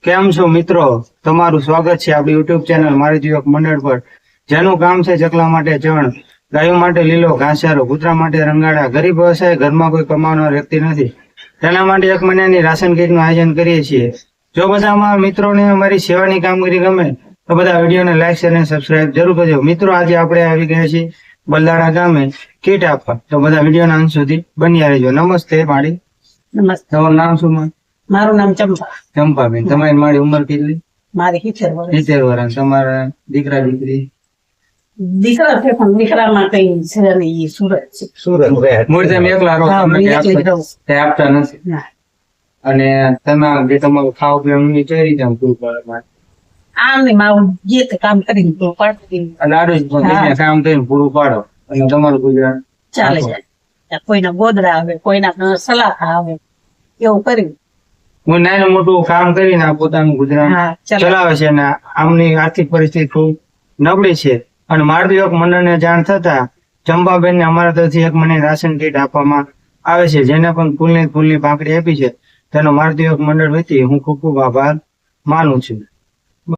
કેમ છો મિત્રો? તમારું સ્વાગત છે આપણી યુટ્યુબ ચેનલ મારી યુવક મંડળ પર, જેનું કામ છે ચકલા માટે ચણ, ગાયો માટે લીલો ઘાસચારો, કૂતરા માટે રંગાડા. ગરીબ વ્યવસાય, ઘરમાં કોઈ કમાવનાર વ્યક્તિ નથી, તેના માટે 1 મહિનાની રાશન કીટનું આયોજન કરીએ છીએ. જો બધા અમારા મિત્રોને અમારી સેવાની કામગીરી ગમે તો બધા વિડીયોને લાઈક શેર અને સબસ્ક્રાઇબ જરૂર કરજો. મિત્રો, આજે આપણે આવી ગયા છીએ બલદાણા ગામે કીટ આપવા, તો બધા વિડીયોના અંત સુધી બન્યા રહેજો. નમસ્તે માડી. નમસ્તે. તમારું નામ શું માં? મારું નામ ચંપા. ચંપાબેન. તમારી મારી ઉંમર કેટલી? મારી 70 વર્ષ. 70 વર્ષ. તમારા દીકરા દીકરી? દીકરા છે પણ દીકરામાં કઈ છે નહીં, ઈ સુરત છે. સુરત. મૂળ તમે એકલા રહો, હા, તમને હું કઈ એકલી આપતા- રહું. કઈ આપતા નથી. ના. અને તમે જે તમારું ખાવા પીવાનું કઈ રીતે આમ પૂરું પાડો? આમ ને મારું જે તે કામ કરીને તો પાડતી લાડુ જ પણ હા. બીજા કામ કરીને પૂરું પાડો અને તમારું ગુજરાન ચાલે જાય. કોઈના ગોદડા આવે, કોઈના સલાખા આવે, એવું કરી. હું નાનું મોટું કામ કરીને આ પોતાનું ગુજરાન હા, ચાલે. ચલાવે છે. અને આમની આર્થિક પરિસ્થિતિ ખૂબ નબળી છે. અને મારું યુવક મંડળને જાણ થતા ચંપાબેનને અમારા તરફથી 1 મહિનાની રાશન કીટ આપવામાં આવે છે, જેને પણ ફૂલની પાંખડી આપી છે. તેનો મારું યુવક મંડળ વતી હું ખૂબ ખૂબ આભાર માનું છું.